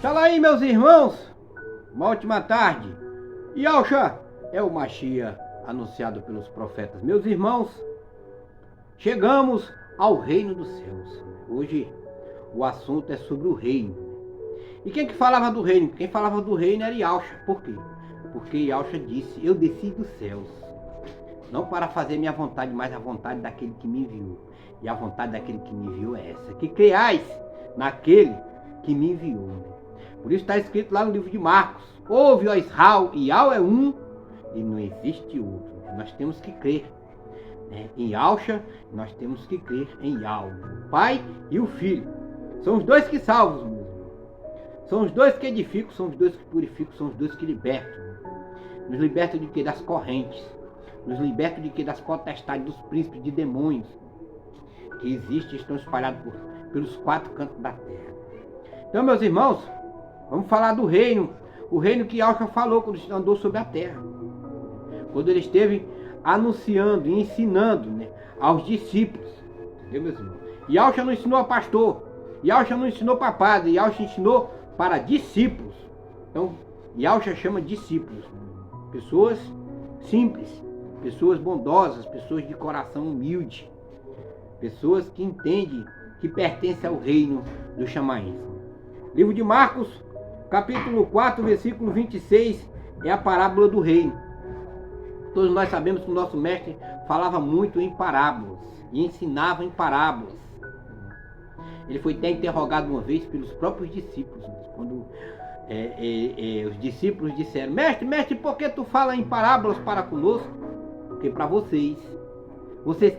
Fala aí, meus irmãos, uma ótima tarde. Yahshua é o Mashiach anunciado pelos profetas. Meus irmãos, chegamos ao reino dos céus. Hoje o assunto é sobre o reino. E quem que falava do reino? Quem falava do reino era Yahshua. Por quê? Porque Yahshua disse: eu desci dos céus, não para fazer minha vontade, mas a vontade daquele que me enviou. E a vontade daquele que me enviou é essa: que creiais naquele que me enviou. Por isso está escrito lá no livro de Marcos: ouve, ó Israel, Yahweh é um e não existe outro. Nós temos que crer em Yahshua, nós temos que crer em Yahweh, o Pai e o Filho. São os dois que salvam, meus irmãos. São os dois que edificam, são os dois que purificam, são os dois que libertam. Nos libertam de quê? Das correntes. Nos libertam de quê? Das potestades, dos príncipes de demônios que existem e estão espalhados pelos quatro cantos da terra. Então, meus irmãos, vamos falar do reino. O reino que Yahshua falou quando andou sobre a terra. Quando ele esteve anunciando e ensinando aos discípulos. Entendeu, meus irmãos? Yahshua não ensinou a pastor. Yahshua não ensinou para padre. Yahshua ensinou para discípulos. Então, Yahshua chama discípulos. Pessoas simples. Pessoas bondosas. Pessoas de coração humilde. Pessoas que entendem que pertencem ao reino do Chamaísmo. Livro de Marcos, capítulo 4, versículo 26, é a parábola do reino. Todos nós sabemos que o nosso mestre falava muito em parábolas e ensinava em parábolas. Ele foi até interrogado uma vez pelos próprios discípulos, quando os discípulos disseram: mestre, por que tu fala em parábolas para conosco? Porque para vocês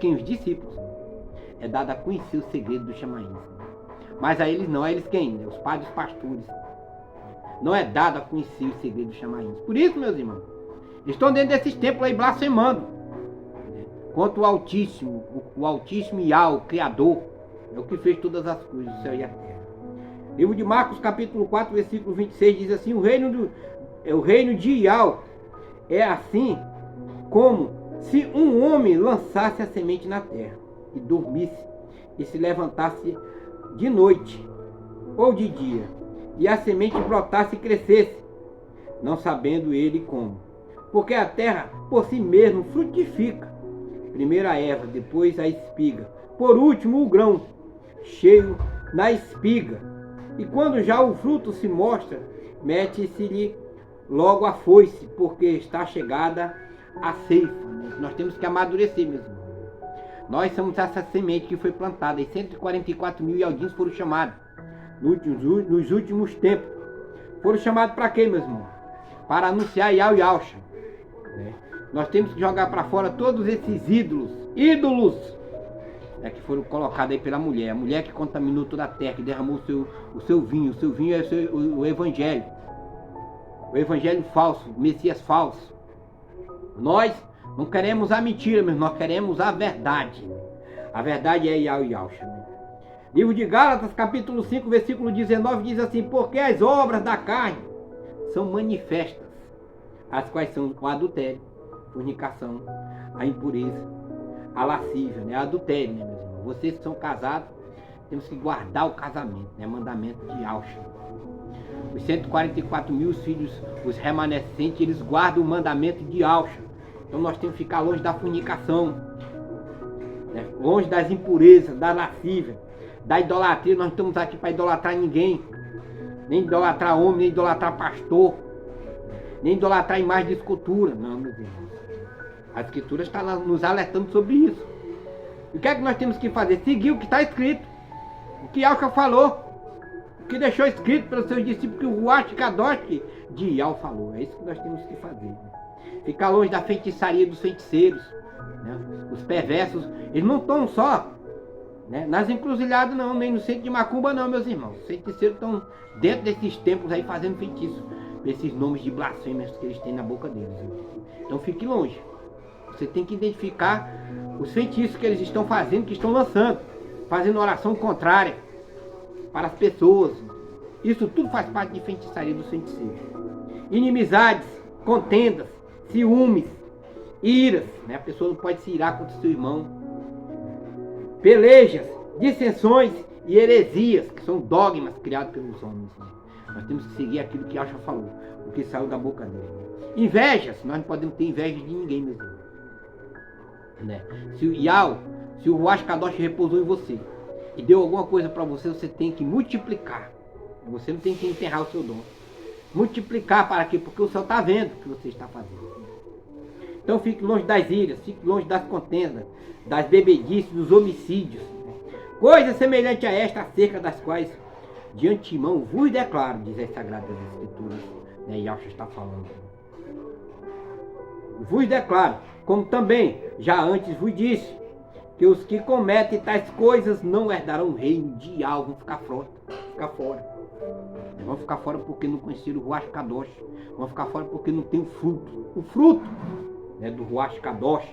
quem? Os discípulos, é dado a conhecer o segredo do Chamaísmo. Mas a eles não, a eles quem? Os padres pastores. Não é dado a conhecer o segredo do Chamaísmo. Por isso, meus irmãos, estão dentro desses templos aí blasfemando contra o Altíssimo, Yahweh, o Criador, é o que fez todas as coisas, o céu e a terra. Livro de Marcos, capítulo 4, versículo 26, diz assim: o reino de Yahweh é assim como se um homem lançasse a semente na terra e dormisse e se levantasse de noite ou de dia, e a semente brotasse e crescesse, não sabendo ele como. Porque a terra por si mesma frutifica, primeiro a erva, depois a espiga, por último o grão, cheio na espiga. E quando já o fruto se mostra, mete-se-lhe logo a foice, porque está chegada a ceifa. Nós temos que amadurecer, meus irmãos. Nós somos essa semente que foi plantada, e 144 mil Yaldins foram chamados nos últimos tempos. Foram chamados para quê, meus irmãos? Para anunciar Yahshua. Nós temos que jogar para fora todos esses ídolos que foram colocados aí pela mulher. A mulher que contaminou toda a terra, que derramou o seu vinho. O seu vinho é o evangelho. O evangelho falso, o Messias falso. Nós não queremos a mentira, mas nós queremos a verdade. A verdade é Yahshua. Livro de Gálatas, capítulo 5, versículo 19, diz assim: porque as obras da carne são manifestas, as quais são o adultério, a fornicação, a impureza, a lascívia, a adultério, meus irmãos. Vocês que são casados, temos que guardar o casamento, mandamento de Yahshua. Os 144 mil filhos, os remanescentes, eles guardam o mandamento de Yahshua. Então nós temos que ficar longe da fornicação, longe das impurezas, da lascívia, da idolatria. Nós não estamos aqui para idolatrar ninguém, nem idolatrar homem, nem idolatrar pastor, nem idolatrar imagem de escultura. Não, meus irmãos. A escritura está nos alertando sobre isso. E o que é que nós temos que fazer? Seguir o que está escrito, o que Yahshua falou, o que deixou escrito pelos seus discípulos, que o Ruach Kadosh de Yahweh falou. É isso que nós temos que fazer. Ficar longe da feitiçaria dos feiticeiros, os perversos. Eles não estão só nas encruzilhadas, não, nem no centro de macumba, não, meus irmãos. Os feiticeiros estão dentro desses templos aí fazendo feitiço, esses nomes de blasfêmias que eles têm na boca deles. Então fique longe. Você tem que identificar os feitiços que eles estão fazendo, que estão lançando, fazendo oração contrária para as pessoas. Isso tudo faz parte de feitiçaria dos feiticeiros. Inimizades, contendas, ciúmes, iras, a pessoa não pode se irar contra o seu irmão. Pelejas, dissensões e heresias, que são dogmas criados pelos homens. Nós temos que seguir aquilo que Yahshua falou, o que saiu da boca dele. Invejas, nós não podemos ter inveja de ninguém, meus irmãos. Né? Se o Ruach Kadosh repousou em você e deu alguma coisa para você, você tem que multiplicar. Você não tem que enterrar o seu dom. Multiplicar para quê? Porque o céu está vendo o que você está fazendo. Então fique longe das iras, fique longe das contendas, das bebedices, dos homicídios. Coisas semelhantes a esta, acerca das quais de antemão vos declaro, diz as Sagradas Escrituras, né? Yahshua está falando. Vos declaro, como também já antes vos disse, que os que cometem tais coisas não herdarão o reino de Yahweh, vão ficar fora. Vão ficar fora porque não conheceram o Ruach Kadosh. Vão ficar fora porque não tem o fruto. O fruto, né, do Ruach Kadosh.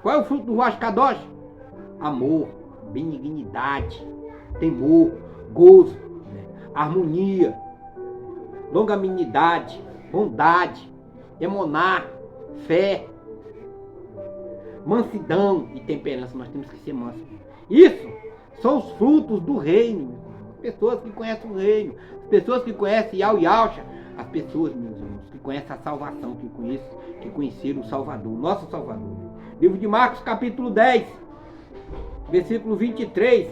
Qual é o fruto do Ruach Kadosh? Amor, benignidade, temor, gozo, né, harmonia, longanimidade, bondade, emuná, fé, mansidão e temperança. Nós temos que ser mansos. Isso são os frutos do reino. As pessoas que conhecem o reino, as pessoas que conhecem Yahshua, as pessoas, meus irmãos, que conhecem a salvação, que conheceram o Salvador, o nosso Salvador. Livro de Marcos, capítulo 10, versículo 23.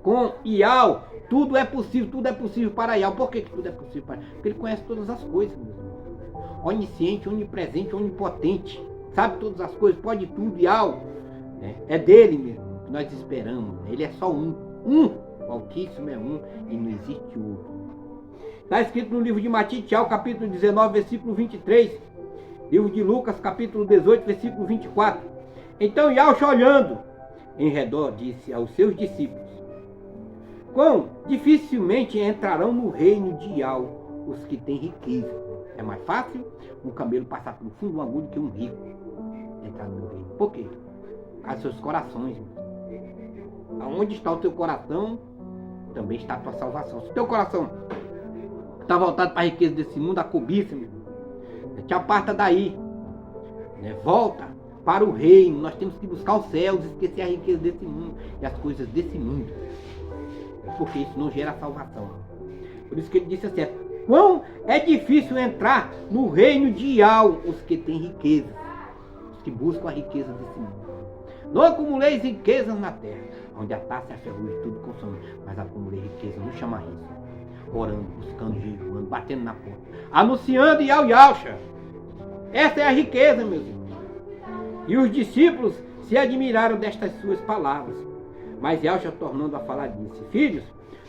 Com Yahweh, tudo é possível para Yahweh. Por que tudo é possível para Yahweh? Porque ele conhece todas as coisas, meus irmãos. Onisciente, onipresente, onipotente, sabe todas as coisas, pode tudo. Yahweh, né? É dele mesmo que nós esperamos. Ele é só um. O Altíssimo é um e não existe outro. Está escrito no livro de Matitial, capítulo 19, versículo 23. Livro de Lucas, capítulo 18, versículo 24. Então Yahshua, olhando em redor, disse aos seus discípulos: quão dificilmente entrarão no reino de Yahweh os que têm riqueza. É mais fácil um camelo passar pelo fundo de uma agulha que um rico entrar no meu reino. Por quê? Por causa dos seus corações. Aonde está o teu coração, também está a tua salvação. Se o teu coração está voltado para a riqueza desse mundo, a cobiça, meu irmão, te aparta daí, né? Volta para o reino. Nós temos que buscar os céus, esquecer a riqueza desse mundo e as coisas desse mundo, porque isso não gera salvação. Por isso que ele disse assim: quão é difícil entrar no reino de Yahweh os que têm riqueza, os que buscam a riqueza desse mundo. Não acumuleis riquezas na terra, onde a taça e a ferrugem tudo consome, mas acumulei riqueza no chamariz, orando, buscando, jejuando, batendo na porta, anunciando Yahshua. Essa é a riqueza, meus irmãos. E os discípulos se admiraram destas suas palavras. Mas Yahshua, tornando a falar, disse: filhos,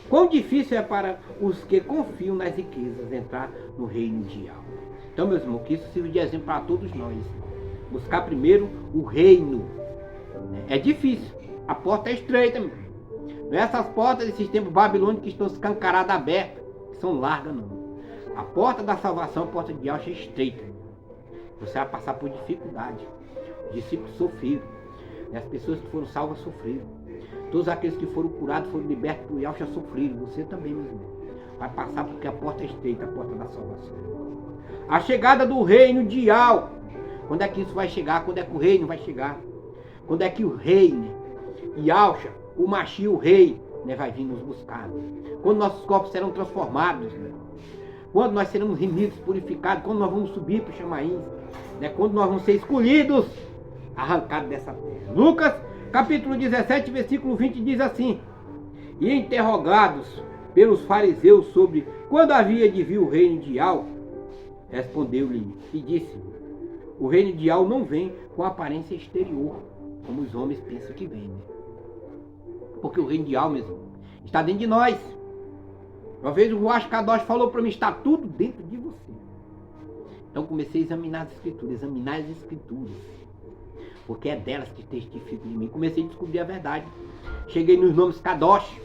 quão difícil é para os que confiam nas riquezas entrar no reino de Yahweh. Então, meus irmãos, que isso sirva de exemplo para todos nós. Buscar primeiro o reino. É difícil. A porta é estreita, meu. Não é essas portas desses tempos babilônicos que estão escancaradas, abertas, que são largas, não. A porta da salvação, a porta de Yahshua, é estreita. Você vai passar por dificuldade. Os discípulos sofreram. As pessoas que foram salvas sofreram. Todos aqueles que foram curados, foram libertos por Yahshua, sofreram. Você também, meu irmão. Vai passar porque a porta é estreita, a porta da salvação. A chegada do reino de Yahweh. Quando é que isso vai chegar? Quando é que o reino vai chegar? Quando é que o rei, né? Yahshua, o Mashiach, o rei, né, vai vir nos buscar. Quando nossos corpos serão transformados, né? Quando nós seremos remidos, purificados, quando nós vamos subir para o chamaim, né? Quando nós vamos ser escolhidos, arrancados dessa terra. Lucas, capítulo 17, versículo 20, diz assim: e interrogados pelos fariseus sobre quando havia de vir o reino de Yahweh, respondeu-lhe e disse: o reino de Yahweh não vem com aparência exterior, como os homens pensam que vem, né? Porque o reino de Yahweh, mesmo, está dentro de nós. Uma vez o Ruach Kadosh falou para mim: está tudo dentro de você. Então comecei a examinar as escrituras, porque é delas que testificam de mim. Comecei a descobrir a verdade. Cheguei nos nomes Kadosh,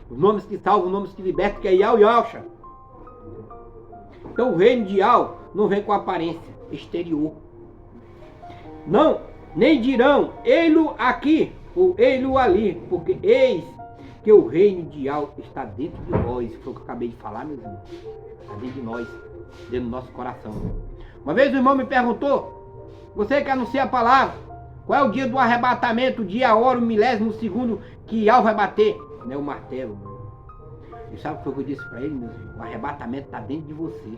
os nomes que salvam, os nomes que libertam, que é Yahshua. Então o reino de Yahweh não vem com aparência exterior. Não, nem dirão ei-lo aqui ou ei-lo ali, porque eis que o reino de Yahweh está dentro de nós. Foi o que eu acabei de falar, meus irmãos. Está dentro de nós, dentro do nosso coração. Uma vez o irmão me perguntou: você que anuncia a palavra, qual é o dia do arrebatamento, o dia, a hora, o milésimo segundo que Yahweh vai bater, né, o martelo? E sabe o que foi que eu disse para ele, meus irmãos? O arrebatamento está dentro de você.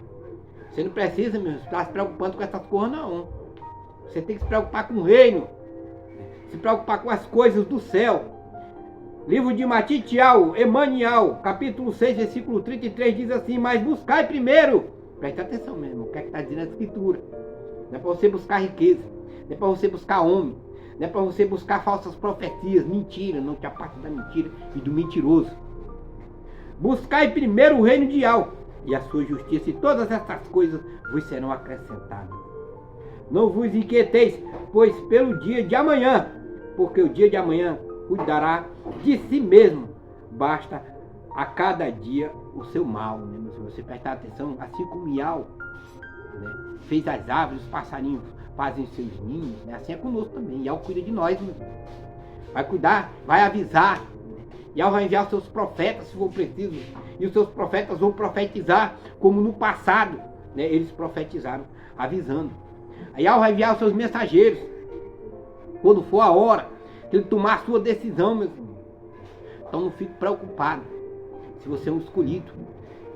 Você não precisa, meus irmãos, estar se preocupando com essas coisas, não. Você tem que se preocupar com o reino. Se preocupar com as coisas do céu. Livro de Matitial, Emmanuel, capítulo 6, versículo 33, diz assim: mas buscai primeiro, preste atenção mesmo, o que é que está dizendo a escritura? Não é para você buscar riqueza, não é para você buscar homem, não é para você buscar falsas profecias, mentira, não te aparte da mentira e do mentiroso. Buscai primeiro o reino de Yahweh e a sua justiça, e todas essas coisas vos serão acrescentadas. Não vos inquieteis, pois pelo dia de amanhã, porque o dia de amanhã cuidará de si mesmo, basta a cada dia o seu mal, né? Se você prestar atenção, assim como Yahweh, né, fez as árvores, os passarinhos fazem seus ninhos, né? Assim é conosco também. Yahweh cuida de nós, né? Vai cuidar, vai avisar, né? Yahweh vai enviar os seus profetas se for preciso, e os seus profetas vão profetizar, como no passado, né, eles profetizaram, avisando. Yahweh vai enviar os seus mensageiros, quando for a hora que ele tomar a sua decisão, meus irmãos. Então não fique preocupado. Se você é um escolhido,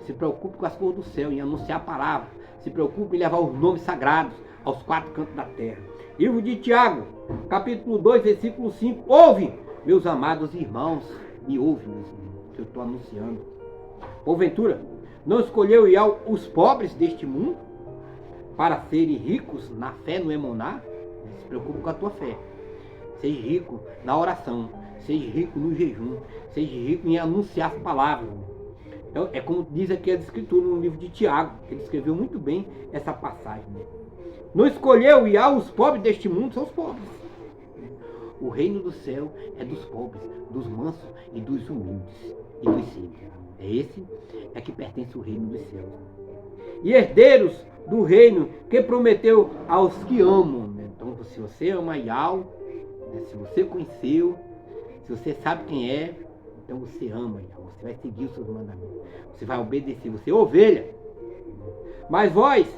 se preocupe com as coisas do céu, em anunciar a palavra. Se preocupe em levar os nomes sagrados aos quatro cantos da terra. Livro de Tiago, capítulo 2, versículo 5. Ouve, meus amados irmãos, me ouve, meus irmãos, que eu estou anunciando. Porventura, não escolheu Yahweh os pobres deste mundo para serem ricos na fé no Emuná? Se preocupe com a tua fé. Seja rico na oração, seja rico no jejum, seja rico em anunciar as palavras. Então, é como diz aqui as escrituras no livro de Tiago, que ele escreveu muito bem essa passagem. Né? Não escolheu Yahweh os pobres deste mundo, são os pobres. O reino do céu é dos pobres, dos mansos e dos humildes e dos simples. É esse é que pertence ao reino dos céus. E herdeiros do reino que prometeu aos que amam. Né? Então, se você ama Yahweh, né? Se você conheceu, se você sabe quem é, então você ama Yahweh. Você vai seguir os seus mandamentos. Você vai obedecer, você é ovelha. Mas vós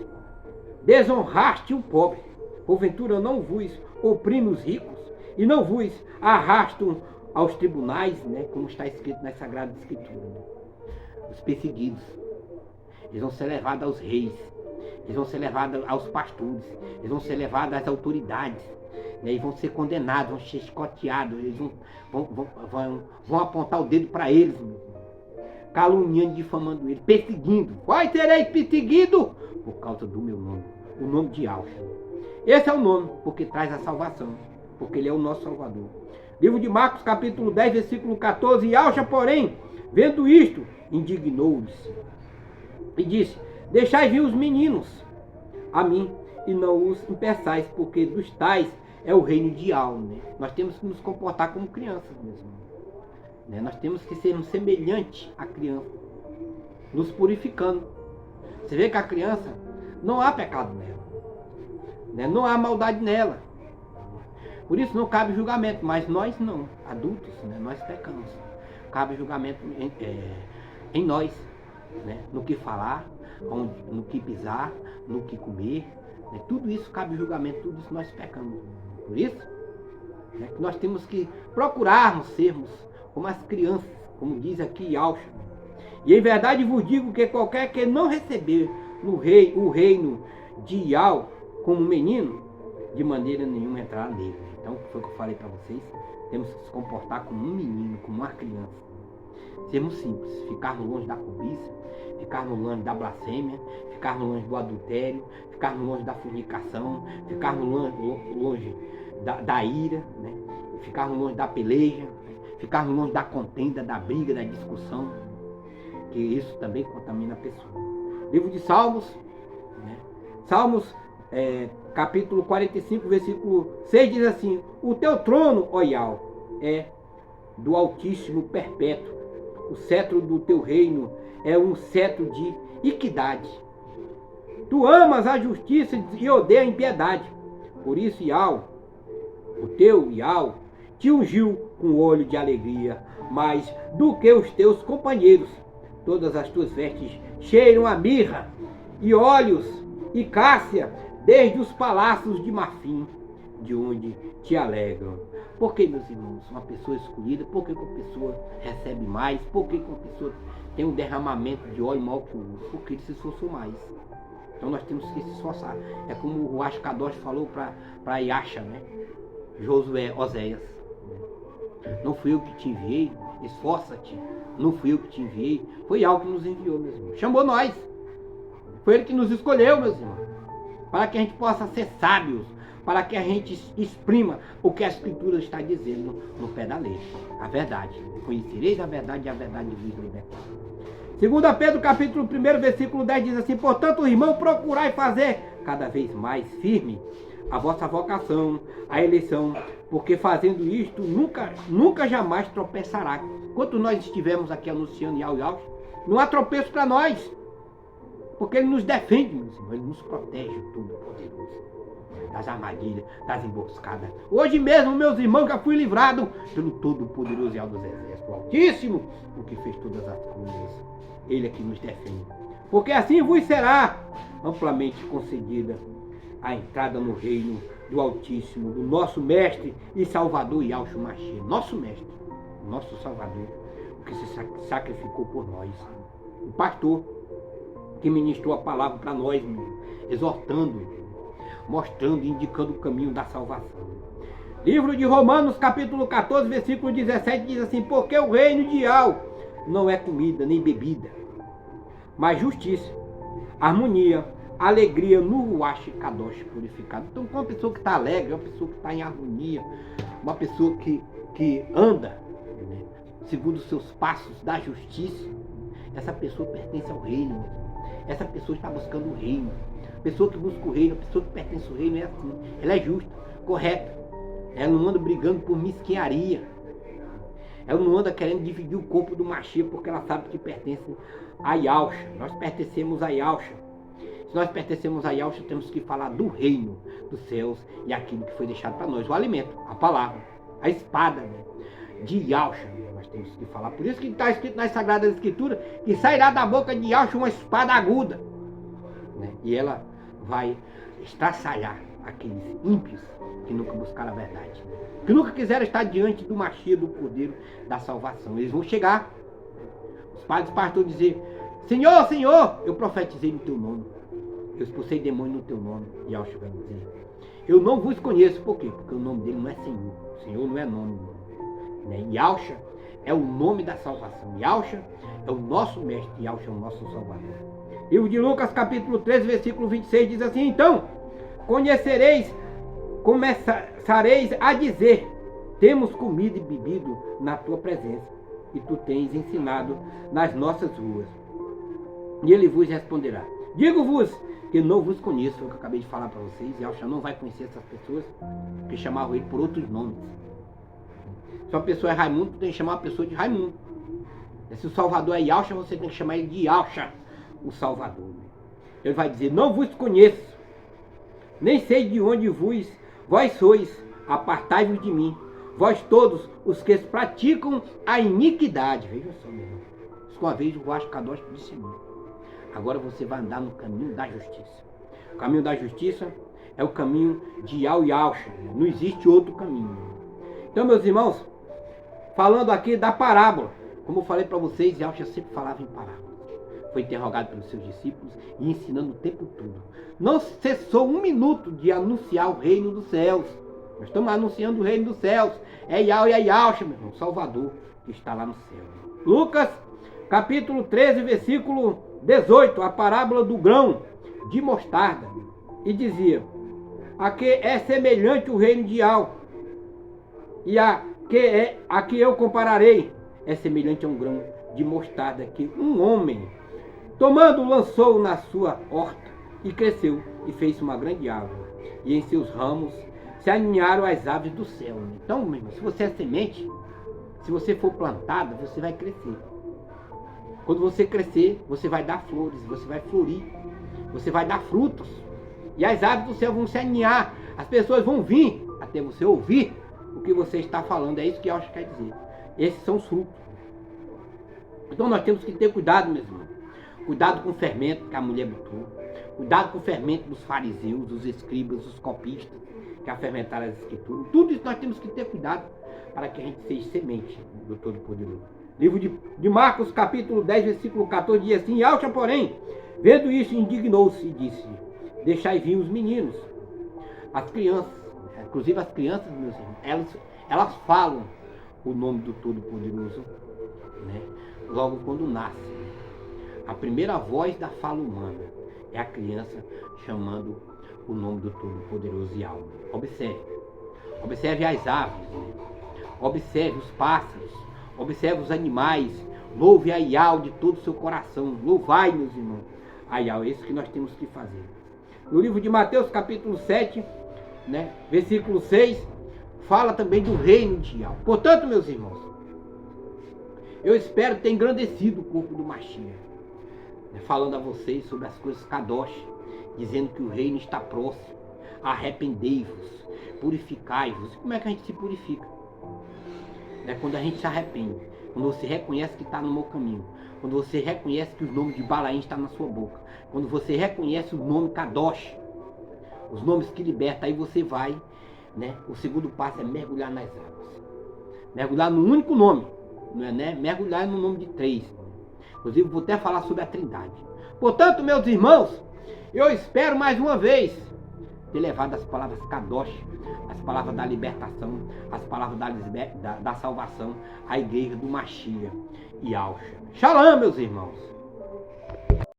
desonraste o pobre. Porventura não vos oprime os ricos e não vos arrastam aos tribunais, né? Como está escrito na Sagrada Escritura. Né? Os perseguidos, eles vão ser levados aos reis, eles vão ser levados aos pastores, eles vão ser levados às autoridades, né? Eles vão ser condenados, vão ser escoteados, eles vão apontar o dedo para eles, caluniando, difamando eles, perseguindo. Vai sereis perseguido por causa do meu nome, o nome de Yahweh. Esse é o nome, porque traz a salvação, porque ele é o nosso Salvador. Livro de Marcos, capítulo 10, versículo 14. Yahweh, porém, vendo isto, indignou-se e disse: deixai vir os meninos a mim e não os impeçais, porque dos tais é o reino de Yahweh. Né? Nós temos que nos comportar como crianças mesmo. Né? Nós temos que ser semelhantes à criança, nos purificando. Você vê que a criança, não há pecado nela, né? Não há maldade nela. Por isso não cabe julgamento, mas nós não, adultos, né? Nós pecamos. Cabe julgamento em nós, né? No que falar, no que pisar, no que comer, né? Tudo isso cabe julgamento, tudo isso nós pecamos. Por isso, né, que nós temos que procurarmos sermos como as crianças, como diz aqui Yahweh. E em verdade vos digo que qualquer que não receber o reino de Yahweh como menino, de maneira nenhuma entrará nele. Então, foi o que eu falei para vocês, temos que se comportar como um menino, como uma criança. Sermos simples, ficarmos longe da cobiça, ficarmos longe da blasfêmia, ficarmos longe do adultério, ficarmos longe da fornicação, ficarmos longe da ira, né? Ficarmos longe da peleja, ficarmos longe da contenda, da briga, da discussão, que isso também contamina a pessoa. Livro de Salmos, né? Salmos, capítulo 45, versículo 6 diz assim: o teu trono, ó Yahweh, é do Altíssimo perpétuo. O cetro do teu reino é um cetro de equidade. Tu amas a justiça e odeias a impiedade. Por isso, Yahweh, o teu Yahweh, te ungiu com óleo de alegria, mais do que os teus companheiros. Todas as tuas vestes cheiram a mirra e óleos e cássia, desde os palácios de marfim, de onde te alegram Por que, meus irmãos, uma pessoa escolhida, por que uma pessoa recebe mais, por que uma pessoa tem um derramamento de óleo maior que o outro? Porque ele se esforçou mais. Então nós temos que se esforçar. É como o Ruach Kadosh falou para Yasha, né? Josué, Oséias. Não fui eu que te enviei, esforça-te. Não fui eu que te enviei, foi algo que nos enviou, meus irmãos. Chamou nós. Foi ele que nos escolheu, meus irmãos. Para que a gente possa ser sábios, para que a gente exprima o que a Escritura está dizendo no pé da lei. A verdade. Conhecereis a verdade e a verdade vos libertará. 2 Pedro capítulo 1, versículo 10 diz assim: portanto, irmão, procurai fazer cada vez mais firme a vossa vocação, a eleição, porque fazendo isto, nunca jamais tropeçará. Enquanto nós estivermos aqui anunciando Yahweh, não há tropeço para nós, porque Ele nos defende, meus irmãos, Ele nos protege todo poderoso das armadilhas, das emboscadas. Hoje mesmo, meus irmãos, já fui livrado pelo Todo-Poderoso Yahweh dos Exércitos, Altíssimo, o que fez todas as coisas. Ele é que nos defende. Porque assim vos será amplamente concedida a entrada no reino do Altíssimo, do nosso Mestre e Salvador Yahshua Mashiach, nosso Mestre, nosso Salvador, o que se sacrificou por nós. O pastor que ministrou a palavra para nós, exortando, mostrando, indicando o caminho da salvação. Livro de Romanos, capítulo 14, versículo 17, diz assim: porque o reino de Yahweh não é comida nem bebida, mas justiça, harmonia, alegria no Ruach Kadosh purificado. Então, uma pessoa que está alegre, uma pessoa que está em harmonia, uma pessoa que anda, né, segundo os seus passos da justiça, essa pessoa pertence ao reino. Essa pessoa está buscando o reino. A pessoa que busca o reino, a pessoa que pertence ao reino é assim. Ela é justa, correta. Ela não anda brigando por mesquinharia. Ela não anda querendo dividir o corpo do Mashiach porque ela sabe que pertence a Yahshua. Nós pertencemos a Yahshua. Se nós pertencemos a Yahshua, temos que falar do reino dos céus e aquilo que foi deixado para nós. O alimento, a palavra, a espada, né, de Yahshua. Nós temos que falar. Por isso que está escrito nas Sagradas Escrituras que sairá da boca de Yahshua uma espada aguda. Né? E ela vai estraçalhar aqueles ímpios que nunca buscaram a verdade, que nunca quiseram estar diante do Mashiach, do Cordeiro da salvação. Eles vão chegar, os padres pastores dizer: Senhor, Senhor, eu profetizei no teu nome, eu expulsei demônio no teu nome. E Yahshua vai dizer: eu não vos conheço. Por quê? Porque o nome dele não é Senhor. Senhor não é nome, né? Yahshua é o nome da salvação. Yahshua é o nosso mestre, Yahshua é o nosso salvador. Livro de Lucas capítulo 13, versículo 26 diz assim: então começareis a dizer: temos comido e bebido na tua presença, e tu tens ensinado nas nossas ruas. E ele vos responderá: digo-vos que não vos conheço. Foi o que eu acabei de falar para vocês. Yahshua não vai conhecer essas pessoas que chamavam ele por outros nomes. Se uma pessoa é Raimundo, tu tem que chamar a pessoa de Raimundo. Se o Salvador é Yahshua, você tem que chamar ele de Yahshua, o Salvador. Ele vai dizer: não vos conheço, nem sei de onde vós sois, apartai-vos de mim, vós todos os que praticam a iniquidade. Veja só, meu irmão. Isso uma vez o Ruach Kadosh disse a mim: agora você vai andar no caminho da justiça. O caminho da justiça é o caminho de Yahshua. Não existe outro caminho. Então, meus irmãos, falando aqui da parábola, como eu falei para vocês, Yahshua sempre falava em parábola. Foi interrogado pelos seus discípulos e ensinando o tempo todo. Não cessou um minuto de anunciar o reino dos céus. Nós estamos anunciando o reino dos céus. É Yahshua, meu irmão, Salvador, que está lá no céu. Lucas, capítulo 13, versículo 18, a parábola do grão de mostarda. E dizia: a que é semelhante o reino de Yahweh, e a que eu compararei, é semelhante a um grão de mostarda que um homem, tomando, lançou na sua horta, e cresceu, e fez uma grande árvore, e em seus ramos se aninharam as aves do céu. Então, meu irmão, se você é semente, se você for plantada, você vai crescer. Quando você crescer, você vai dar flores, você vai florir, você vai dar frutos, e as aves do céu vão se aninhar, as pessoas vão vir até você ouvir o que você está falando. É isso que Yahshua quer dizer. Esses são os frutos. Então nós temos que ter cuidado, meus irmãos. Cuidado com o fermento que a mulher botou. Cuidado com o fermento dos fariseus, dos escribas, dos copistas, que afermentaram as escrituras. Tudo isso nós temos que ter cuidado. para que a gente seja semente do Todo-Poderoso. Livro de Marcos, capítulo 10, versículo 14, diz assim: Alcha, porém, vendo isso, indignou-se e disse: deixai vir os meninos. As crianças, inclusive as crianças, meus irmãos, elas falam o nome do Todo-Poderoso, né? Logo quando nascem. A primeira voz da fala humana é a criança chamando o nome do Todo-Poderoso e alma. Observe as aves, né? Observe os pássaros, observe os animais, louve a Iau de todo o seu coração, louvai, meus irmãos, a Iau. É isso que nós temos que fazer. No livro de Mateus, capítulo 7, né, versículo 6, fala também do reino de Iau. Portanto, meus irmãos, eu espero ter engrandecido o corpo do Mashiach, né, falando a vocês sobre as coisas Kadosh, dizendo que o reino está próximo. Arrependei-vos, purificai-vos. Como é que a gente se purifica? É quando a gente se arrepende, quando você reconhece que está no mau caminho, quando você reconhece que o nome de Balaim está na sua boca, quando você reconhece o nome Kadosh, os nomes que libertam, aí você vai, né? O segundo passo é mergulhar nas águas, mergulhar no único nome, não é, né? Mergulhar no nome de 3. Inclusive vou até falar sobre a Trindade. Portanto, meus irmãos, eu espero mais uma vez ter levado as palavras Kadosh, as palavras da libertação, as palavras da salvação à igreja do Mashiach e Alcha. Shalom, meus irmãos.